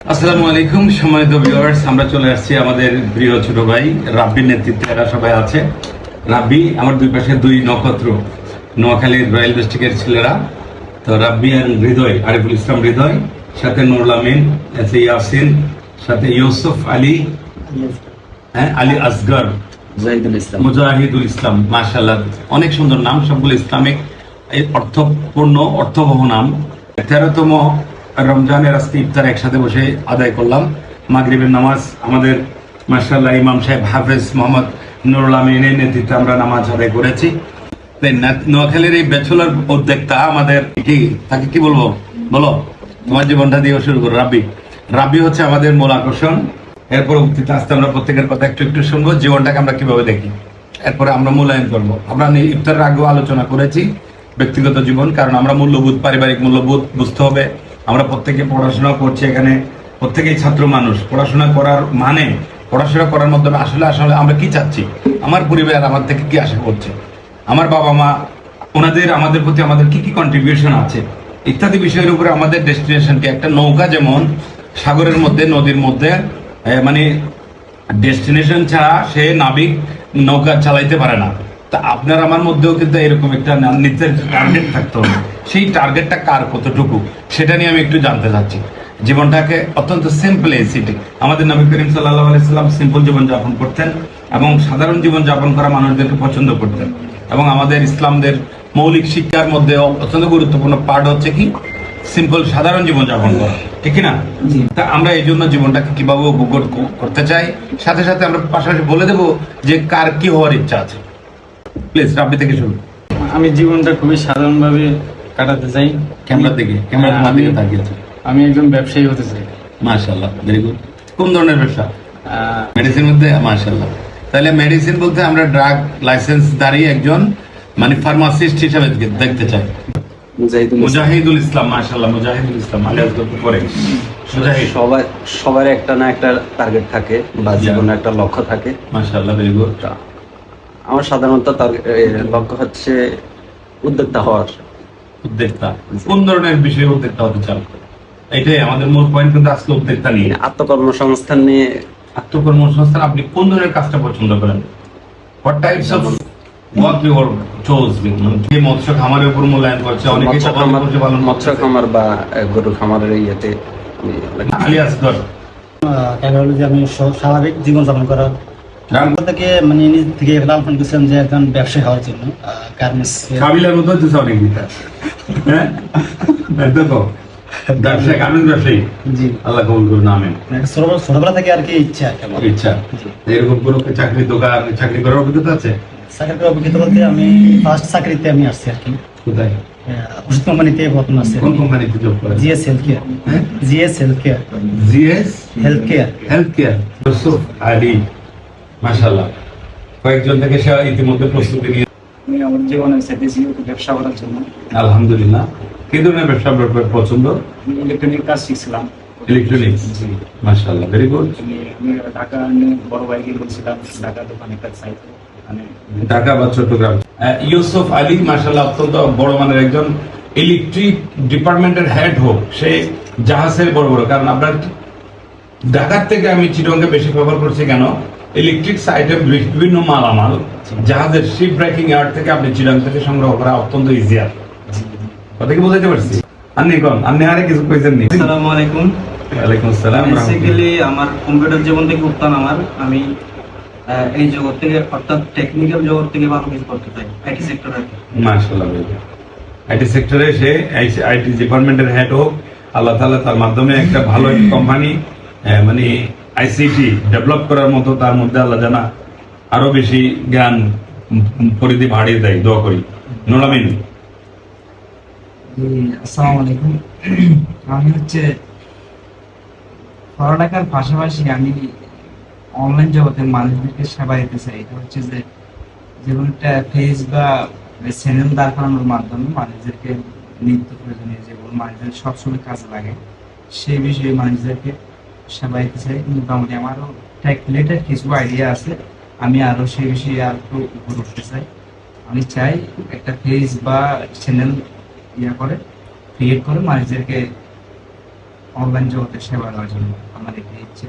আসসালামু আলাইকুম সম্মানিত ভিউয়ার্স, আমরা চলে আসছি আমাদের প্রিয় ছোট ভাই রাব্বির নেতৃত্বে। এরা সবাই আছে। রাব্বি আমার দুই পাশে দুই নক্ষত্র, নোয়াখালীর রয়্যাল ডিস্ট্রিক্টের ছেলেরা। তো রাব্বি আর হৃদয়, আরিফুল ইসলাম হৃদয়, সাথে নুরুল আমিন, আছে ইয়াসিন, সাথে ইউসুফ আলী, আলী আসগর, মুজাহিদুল ইসলাম। মাশাআল্লাহ, অনেক সুন্দর নাম, সবগুলো ইসলামিক, অর্থপূর্ণ, অর্থবহ নাম। 13তম রমজানের আজকে ইফতার একসাথে বসে আদায় করলাম। মাগরিবের নামাজ আমাদের মাশাআল্লাহ ইমাম সাহেব হাফেজ মোহাম্মদ নুরুল আমিনের নেতৃত্বে আমরা নামাজ আদায় করেছি। নোয়াখালীর এই ব্যাচেলর উদ্যোক্তা আমাদের তাকে কি বলবো, বলো তোমার জীবনটা দিয়ে শুরু করো। রাব্বি হচ্ছে আমাদের মূল আকর্ষণ। এরপর উক্তিতে আসতে আমরা প্রত্যেকের কথা একটু একটু শুনবো, জীবনটাকে আমরা কিভাবে দেখি, এরপরে আমরা মূল্যায়ন করবো। আমরা ইফতারের আগেও আলোচনা করেছি ব্যক্তিগত জীবন, কারণ আমরা মূল্যবোধ, পারিবারিক মূল্যবোধ বুঝতে হবে। আমরা প্রত্যেকে পড়াশোনা করছি, এখানে প্রত্যেকেই ছাত্র মানুষ। পড়াশোনা করার মানে, পড়াশোনা করার মাধ্যমে আসলে আসলে আমরা কি চাচ্ছি, আমার পরিবার আমার থেকে কি আশা করছে, আমার বাবা মা ওনাদের আমাদের প্রতি আমাদের কি কি কন্ট্রিবিউশন আছে ইত্যাদি বিষয়ের উপরে আমাদের ডেস্টিনেশনকে, একটা নৌকা যেমন সাগরের মধ্যে, নদীর মধ্যে, মানে ডেস্টিনেশন ছাড়া সে নাবিক নৌকা চালাইতে পারে না। তা আপনার আমার মধ্যেও কিন্তু এরকম একটা নির্ধারিত টার্গেট থাকতে হবে। সেই টার্গেটটা কার কতটুকু, সেটা নিয়ে আমি একটু জানতে চাচ্ছি। জীবনটাকে অত্যন্ত সিম্পল সিটি, আমাদের নবী করিম সাল্লাল্লাহু আলাইহি সাল্লাম সিম্পল জীবন যাপন করতেন এবং সাধারণ জীবন যাপন করা মানুষদেরকে পছন্দ করতেন। এবং আমাদের ইসলামদের মৌলিক শিক্ষার মধ্যে অত্যন্ত গুরুত্বপূর্ণ পার্ট হচ্ছে কি, সিম্পল সাধারণ জীবন যাপন করা, ঠিক না? তা আমরা এই জন্য জীবনটাকে কিভাবে উপভোগ করতে চাই, সাথে সাথে আমরা পাশাপাশি বলে দেবো যে কার কি হওয়ার ইচ্ছা আছে। প্লিজ রাব্বি থেকে শুরু। আমি জীবনটা খুবই সাধারণভাবে কাটাতে চাই। ক্যামেরা তোমার দিকে তাকিয়ে আছে। আমি একজন ব্যবসায়ী হতে চাই। মাশাআল্লাহ, ভেরি গুড। কোন ধরনের ব্যবসা? মেডিসিন মধ্যে? মাশাআল্লাহ। তাহলে মেডিসিন বলতে আমরা ড্রাগ লাইসেন্স দাঁড়িয়ে একজন মানে ফার্মাসিস্ট হিসেবে দেখতে চাই। মুজাহিদুল ইসলাম, মাশাআল্লাহ, মুজাহিদুল ইসলাম আলিয়াস করে। সবার একটা না একটা টার্গেট থাকে বা জীবনে একটা লক্ষ্য থাকে। মাশাআল্লাহ, ভেরি গুড। আমার সাধারণত লক্ষ্য হচ্ছে উদ্যোক্তা হওয়ার। উদ্যোক্তা কোন ধরনের বিষয়ে উদ্যোক্তা হতে চান? এটাই আমাদের মূল পয়েন্ট, কিন্তু আজকে উদ্যোক্তা নিয়ে, আত্মকর্মসংস্থান নিয়ে। আত্মকর্মসংস্থান, আপনি কোন ধরনের কাজটা পছন্দ করেন? What types of work you choose? যে মৎস্য খামারের উপর মূল্যায়ন করছে অনেকে, মৎস্য খামার বা গরু খামারের ইয়েতে আলিয়াস গর। আমি স্বাভাবিক জীবন যাপন করার থেকে মানে নিজ থেকে লালন করছিলাম যে একজন ব্যবসায়ী হওয়ার জন্য। গার্মেন্টস কাবিলার মতো হচ্ছে অনেক গীতা, হ্যাঁ দেখো, ব্যবসায়ী, গার্মেন্টস ব্যবসায়ী। জি, আল্লাহ কবুল করুন, আমিন। ছোটবেলা থেকে আর কি ইচ্ছা, এরকম কোনো চাকরি, দোকান, চাকরি করার অভিজ্ঞতা আছে? চাকরি করার অভিজ্ঞতা বলতে আমি ফার্স্ট চাকরিতে আমি আসছি আর কি। কোথায়? ওষুধ কোম্পানিতে প্রথম আসছে। কোন কোম্পানিতে জব করেন? GS health care. GS health care. GS health care. Health care. Yusuf Ali, মাশাআল্লাহ, কয়েকজন থেকে সে ইতিমধ্যে প্রস্তুতি নিয়ে আমি আমার জীবনে চাইতেছি ব্যবসা করার জন্য। আলহামদুলিল্লাহ। কি ধরনের ব্যবসা পছন্দ? ইলেকট্রনিক কাজ শিখছিলাম। ইলেকট্রনিক্স, মাশাআল্লাহ, ভেরি গুড। আমি ঢাকা বড় ভাইকে বলছিলাম ঢাকা দোকানে কাজ চাইতে, মানে ঢাকা বা চট্টগ্রাম। ইউসুফ আলী, মাশাআল্লাহ, অত্যন্ত বড় মানের একজন ইলেকট্রিক ডিপার্টমেন্টের হেড হোক, সে জাহাজের বড় বড়, কারণ আপনার ঢাকার থেকে আমি চিটংকে বেশি ব্যবহার করছি কেন, ইলেকট্রিক সাইটের বিভিন্ন মালামাল জাহাজের শিপ ব্রেকিং ইয়ার্ড থেকে আপনি চিটং থেকে সংগ্রহ করা অত্যন্ত ইজিয়ার। কথা কি বুঝাইতে পারছি? আপনি আরে কিছু কইছেন নি? আসসালামু আলাইকুম। ওয়ালাইকুম আসসালাম। বেসিক্যালি আমার কম্পিউটার জীবন থেকে উত্থান, আমি এই জগৎ থেকে, অর্থাৎ টেকনিক্যাল জগৎ থেকে ভালো কিছু করতে চাই, আইটি সেক্টরে। মাশাআল্লাহ, আইটি সেক্টরে সে আইটি ডিপার্টমেন্টের হেড হোক, আল্লাহ তাআলা তার মাধ্যমে একটা ভালো কোম্পানি মানে আইসিটি ডেভেলপ করার মতো তার মধ্যে আল্লাহ জানা আরো বেশি জ্ঞান পরিধি বাড়িয়ে দেয়, দোয়া করি। নুরুল আমিন। আসসালামু আলাইকুম। আমি পড়ালেখার পাশাপাশি আমি অনলাইন জগতে মানুষদেরকে সেবা দিতে চাই। এটা হচ্ছে যে যেমন একটা পেজ বা চ্যানেল দাঁড় করানোর মাধ্যমে মানুষদেরকে নিত্য প্রয়োজনীয় যেগুলো মানুষদের সবসময় কাজে লাগে সেই বিষয়ে মানুষদেরকে সেবা দিতে চাই। মোটামুটি আমারও টেক রিলেটেড কিছু আইডিয়া আছে, আমি আরো সেই বিষয়ে আর একটু উপর উঠতে চাই। আমি চাই একটা পেজ বা চ্যানেল ক্রিয়েট করে মানুষদেরকে অনলাইন জগতের সেবা দেওয়ার জন্য আমার এটাই ইচ্ছে।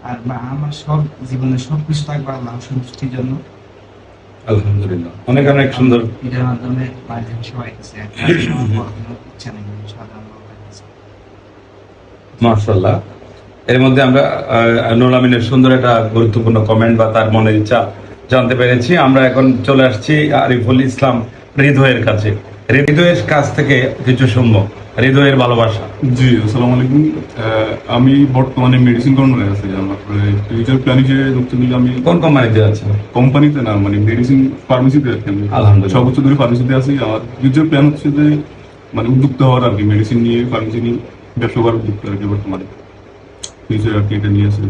আর আমার সব জীবনে সবকিছু থাকবে আল্লাহ সন্তুষ্টির জন্য। আলহামদুলিল্লাহ, অনেক অনেক সুন্দর। এটার মাধ্যমে মানুষের সেবা হইতেছে, আমার বড় কোনো ইচ্ছা নেই, সাধারণ লোকের কাছে। মাশাআল্লাহ। এর মধ্যে আমরা নুরুল আমিনের সুন্দর একটা গুরুত্বপূর্ণ কমেন্ট বা তার মনের ইচ্ছা জানতে পেরেছি। আমরা এখন চলে আসছি আরিফুল ইসলাম হৃদয়ের কাছে। হৃদয়ের কাছ থেকে কিছু শুনবো, হৃদয়ের ভালোবাসা। জি, আসসালামু আলাইকুম। আমি বর্তমানে মেডিসিন কর্নারে আছি। আমার ফিউচার প্ল্যান হিসেবে ধরতে গেলে আমি কোন কোম্পানিতে আছেন? কোম্পানিতে না, মানে মেডিসিন ফার্মেসিতে আর কি। আমি আলহামদুলিল্লাহ। 6 বছর ধরে ফার্মেসিতে আছি। আমার ফিউচার প্ল্যান হচ্ছে যে মানে উদ্যোক্তা হওয়ার আর কি, মেডিসিন নিয়ে ফার্মেসি নিয়ে ব্যবসা করার উদ্যোক্তা আর কি বর্তমানে। ফিউচার আর কি এটা নিয়ে আছে।